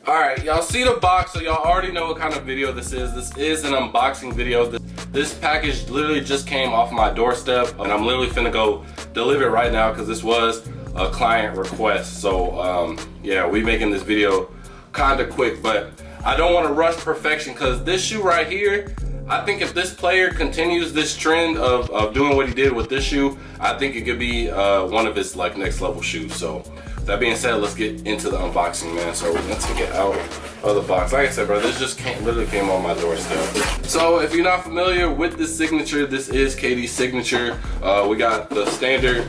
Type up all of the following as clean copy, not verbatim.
Alright, y'all see the box, so y'all already know what kind of video this is. This is an unboxing video. This package literally just came off my doorstep, and I'm literally finna go deliver it right now because this was a client request. So yeah, we making this video kinda quick, but I don't want to rush perfection because this shoe right here, I think if this player continues this trend of doing what he did with this shoe, I think it could be one of his like next level shoes. So that being said, let's get into the unboxing, man. So we're gonna take it out of the box. Like I said, bro, this just literally came on my doorstep. So if you're not familiar with this signature, this is KD's signature. We got the standard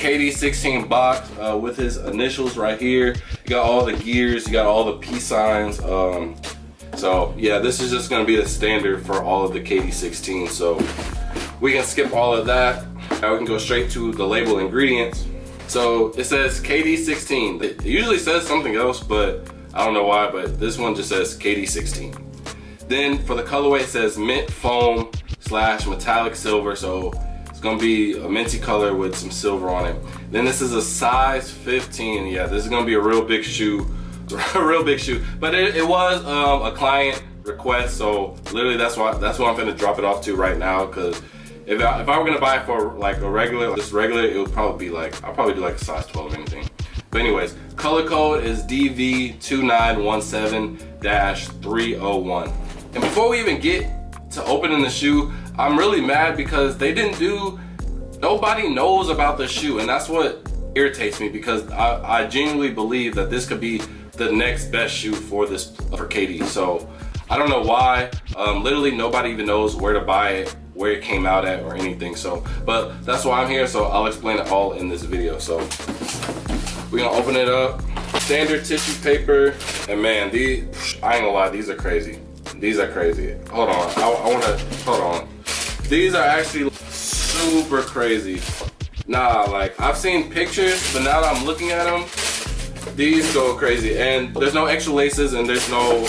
KD16 box with his initials right here. You got all the gears, you got all the peace signs. So yeah, this is just gonna be the standard for all of the KD16. So we can skip all of that. Now we can go straight to the label ingredients. So it says KD16. It usually says something else, but I don't know why, but this one just says KD16. Then for the colorway, it says mint foam / metallic silver. So it's gonna be a minty color with some silver on it. Then this is a size 15. Yeah, this is gonna be a real big shoe, a real big shoe. But it was a client request, so literally that's what I'm gonna drop it off to right now. Cause if I were gonna buy it for like a regular, just regular, it would probably be like, I'll probably do like a size 12 or anything. But anyways, color code is DV2917-301. And before we even get to opening the shoe, I'm really mad because nobody knows about the shoe, and that's what irritates me, because I genuinely believe that this could be the next best shoe for KD. So I don't know why. Literally nobody even knows where to buy it, where it came out at, or anything. So, but that's why I'm here, so I'll explain it all in this video. So we're gonna open it up. Standard tissue paper, and man, I ain't gonna lie, these are crazy. These are crazy. Hold on, hold on. These are actually super crazy. Nah, like I've seen pictures, but now that I'm looking at them, these go crazy. And there's no extra laces and there's no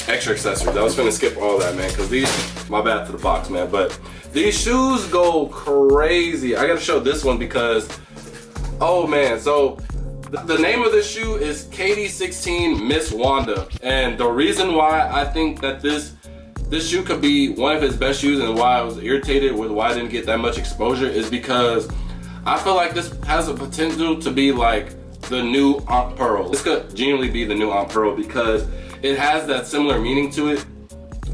extra accessories. I was gonna skip all that, man, because these, my bad to the box, man, but these shoes go crazy. I gotta show this one because, oh man, so the name of this shoe is KD16 Miss Wanda, and the reason why I think that this shoe could be one of his best shoes and why I was irritated with why I didn't get that much exposure is because I feel like this has a potential to be like the new Aunt Pearl. This could genuinely be the new Aunt Pearl because it has that similar meaning to it.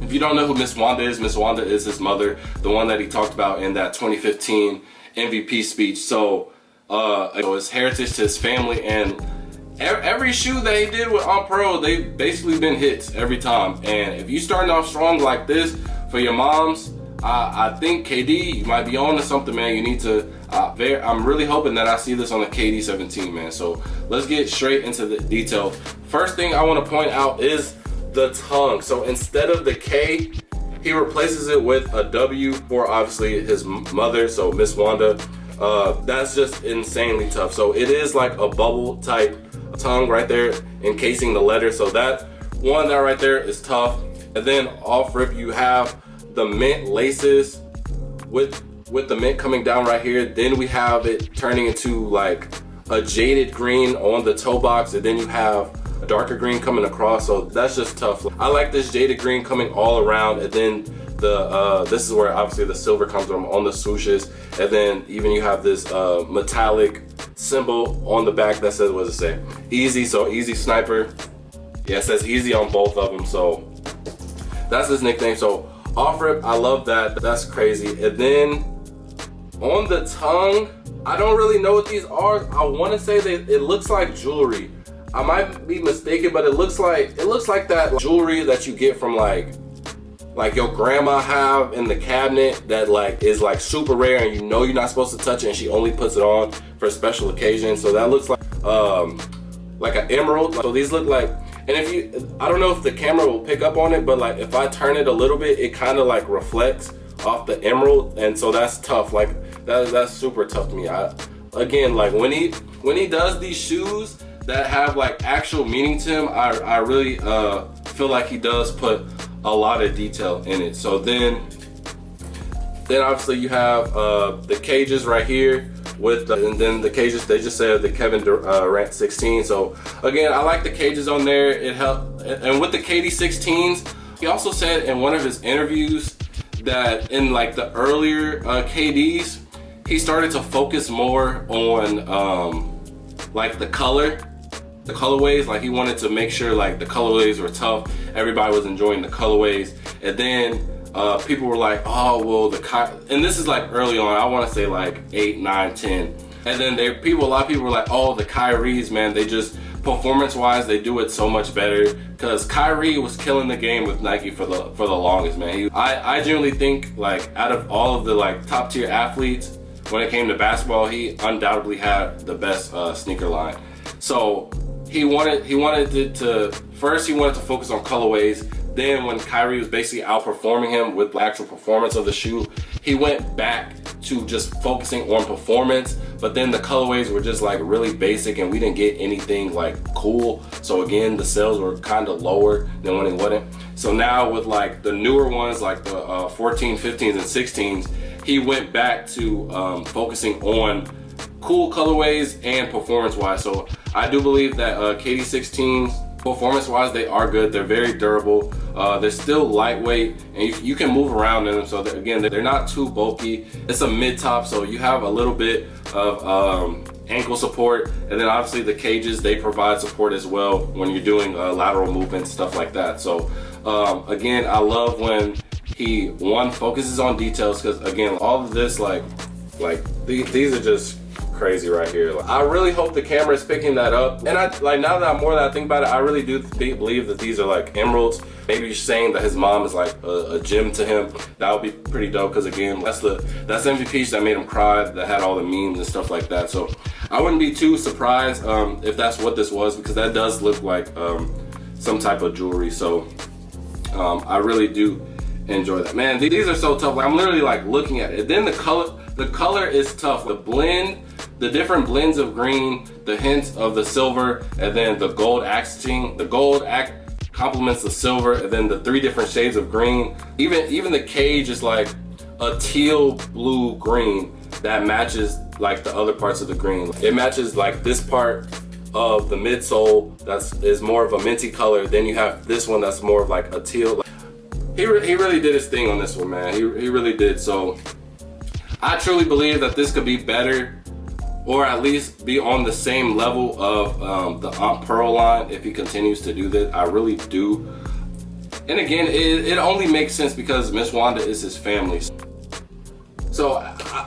If you don't know who Miss Wanda is his mother, the one that he talked about in that 2015 MVP speech. So it's heritage to his family, and every shoe that he did with Aunt Pearl, they've basically been hits every time. And if you starting off strong like this for your moms, I think KD, you might be on to something, man. You need to, I'm really hoping that I see this on the KD17, man. So let's get straight into the detail. First thing I want to point out is the tongue. So instead of the K, he replaces it with a W for obviously his mother, so Miss Wanda. That's just insanely tough. So it is like a bubble type tongue right there encasing the letter. So that right there is tough. And then off rip you have the mint laces with the mint coming down right here. Then we have it turning into like a jaded green on the toe box, and then you have a darker green coming across. So that's just tough. I like this jaded green coming all around, and then this is where obviously the silver comes from on the swooshes, and then even you have this metallic symbol on the back that says, what does it say? Easy. So easy sniper. Yeah, it says easy on both of them. So that's his nickname. So off rip, I love that. That's crazy. And then on the tongue, I don't really know what these are. I want to say that it looks like jewelry. I might be mistaken, but it looks like that jewelry that you get from like your grandma have in the cabinet that like is like super rare, and you know you're not supposed to touch it, and she only puts it on for special occasions. So that looks like an emerald. So these look like, and I don't know if the camera will pick up on it, but like if I turn it a little bit, it kind of like reflects off the emerald, and so that's tough. Like that's super tough to me. Again, like when he does these shoes that have like actual meaning to him, I really feel like he does put a lot of detail in it. So then obviously you have the cages right here with and then the cages, they just said the Durant 16. So again, I like the cages on there. It helped. And with the KD16s, he also said in one of his interviews that in like the earlier KDs, he started to focus more on like the colorways. Like he wanted to make sure like the colorways were tough, everybody was enjoying the colorways. And then people were like, oh well, and this is like early on, I want to say like 8, 9, 10. And then a lot of people were like, oh, the Kyries, man, they just performance wise they do it so much better, because Kyrie was killing the game with Nike for the longest, man. I genuinely think like out of all of the like top tier athletes when it came to basketball, he undoubtedly had the best sneaker line. So he wanted to focus on colorways. Then when Kyrie was basically outperforming him with the actual performance of the shoe, he went back to just focusing on performance. But then the colorways were just like really basic and we didn't get anything like cool. So again, the sales were kind of lower than when it wasn't. So now with like the newer ones, like the 14, 15s and 16s, he went back to focusing on cool colorways and performance wise. So I do believe that KD16s, performance wise, they are good. They're very durable. They're still lightweight and you can move around in them. So again, they're not too bulky. It's a mid top, so you have a little bit of ankle support. And then obviously the cages, they provide support as well when you're doing lateral movements, stuff like that. So again, I love when he focuses on details, because again, all of this like these are just crazy right here. Like, I really hope the camera is picking that up. And I like, now that I think about it, I really do believe that these are like emeralds. Maybe you're saying that his mom is like a gem to him. That would be pretty dope, because again, that's MVPs that made him cry, that had all the memes and stuff like that. So I wouldn't be too surprised if that's what this was, because that does look like some type of jewelry. So I really do enjoy that. Man, these are so tough. Like, I'm literally like looking at it. Then the color is tough. The different blends of green, the hints of the silver, and then the gold accenting. The gold complements the silver, and then the 3 different shades of green. Even the cage is like a teal blue green that matches like the other parts of the green. It matches like this part of the midsole is more of a minty color. Then you have this one that's more of like a teal. He really did his thing on this one, man. He really did. So I truly believe that this could be better, or at least be on the same level of the Aunt Pearl line if he continues to do this. I really do. And again, it only makes sense because Miss Wanda is his family. So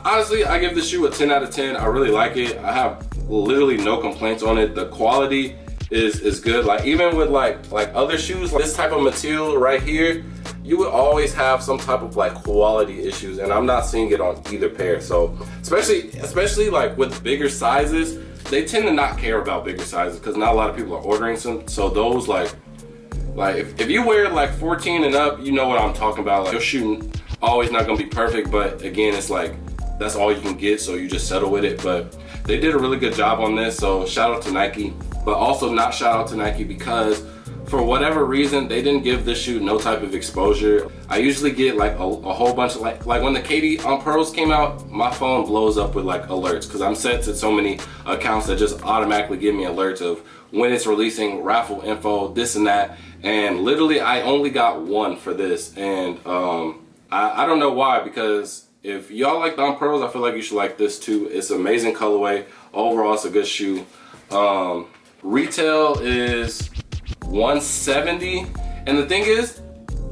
honestly, I give this shoe a 10 out of 10. I really like it. I have literally no complaints on it. The quality is good. Like even with like other shoes, like this type of material right here, you would always have some type of like quality issues, and I'm not seeing it on either pair. So especially like with bigger sizes, they tend to not care about bigger sizes because not a lot of people are ordering some. So those like if you wear like 14 and up, you know what I'm talking about. Like your shoe always not gonna be perfect, but again, it's like that's all you can get, so you just settle with it. But they did a really good job on this, so shout out to Nike. But also not shout out to Nike because for whatever reason, they didn't give this shoe no type of exposure. I usually get like a whole bunch of like when the KD on Pearls came out, my phone blows up with like alerts because I'm set to so many accounts that just automatically give me alerts of when it's releasing, raffle info, this and that. And literally I only got one for this, and I don't know why, because if y'all like the On Pearls, I feel like you should like this too. It's an amazing colorway. Overall, it's a good shoe. Retail is $170, and the thing is,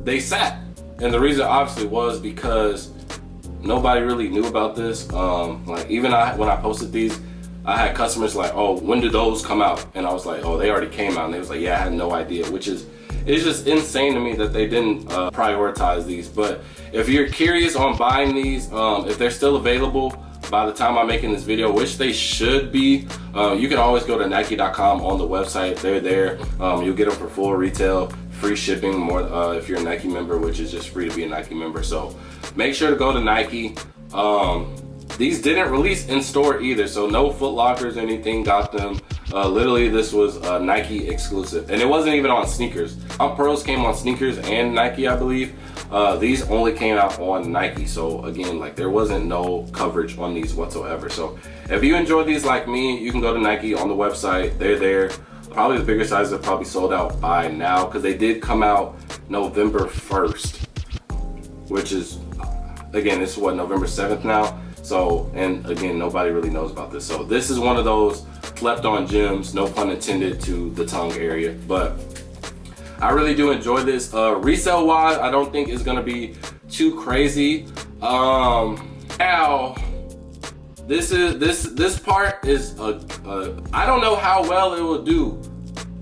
they sat, and the reason obviously was because nobody really knew about this. Like even when I posted these, I had customers like, oh, when do those come out? And I was like, oh, they already came out. And they was like, yeah, I had no idea, which is, it's just insane to me that they didn't prioritize these. But if you're curious on buying these, if they're still available by the time I'm making this video, which they should be, you can always go to Nike.com on the website. They're there. You'll get them for full retail, free shipping, more if you're a Nike member, which is just free to be a Nike member. So make sure to go to Nike. These didn't release in store either, so no Foot Lockers or anything got them. Literally, this was a Nike exclusive, and it wasn't even on sneakers. On Pearls came on sneakers and Nike, I believe, these only came out on Nike. So again, like there wasn't no coverage on these whatsoever. So if you enjoy these like me, you can go to Nike on the website. They're there. Probably the bigger sizes are probably sold out by now because they did come out November 1st, which is, again, this is what, November 7th now. So, and again, nobody really knows about this. So this is one of those slept on gems, no pun intended to the tongue area, but I really do enjoy this. Resale wise, I don't think it's gonna be too crazy. Now, this part is I don't know how well it will do,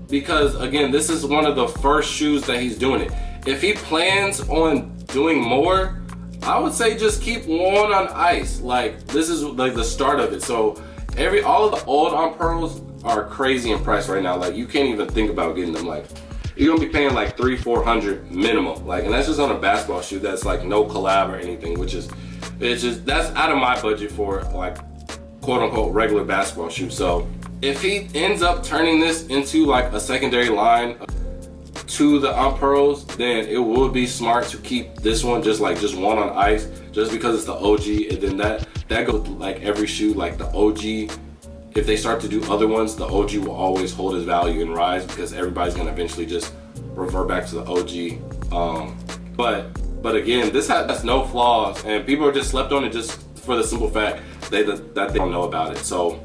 because again, this is one of the first shoes that he's doing it. If he plans on doing more, I would say just keep one on ice. Like this is like the start of it. So all of the old On Pros are crazy in price right now. Like you can't even think about getting them. Like you're gonna be paying like $300-400 minimum. Like, and that's just on a basketball shoe that's like no collab or anything, which is, it's just, that's out of my budget for like quote unquote regular basketball shoe. So if he ends up turning this into like a secondary line to the On Pros, then it would be smart to keep this one just one on ice, just because it's the OG. And then that goes like every shoe, like the OG. If they start to do other ones, the OG will always hold its value and rise, because everybody's gonna eventually just revert back to the OG. But again, this has no flaws, and people are just slept on it just for the simple fact that they don't know about it. So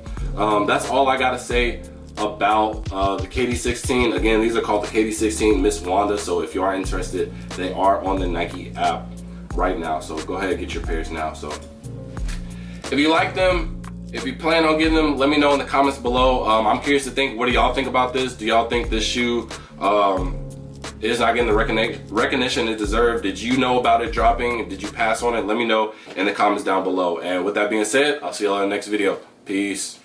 that's all I gotta say about the KD16. Again, these are called the KD16 Miss Wanda. So if you are interested, they are on the Nike app right now. So go ahead and get your pairs now. So if you like them, if you plan on getting them, let me know in the comments below. I'm curious to think, what do y'all think about this? Do y'all think this shoe is not getting the recognition it deserved? Did you know about it dropping? Did you pass on it? Let me know in the comments down below. And with that being said, I'll see y'all in the next video. Peace.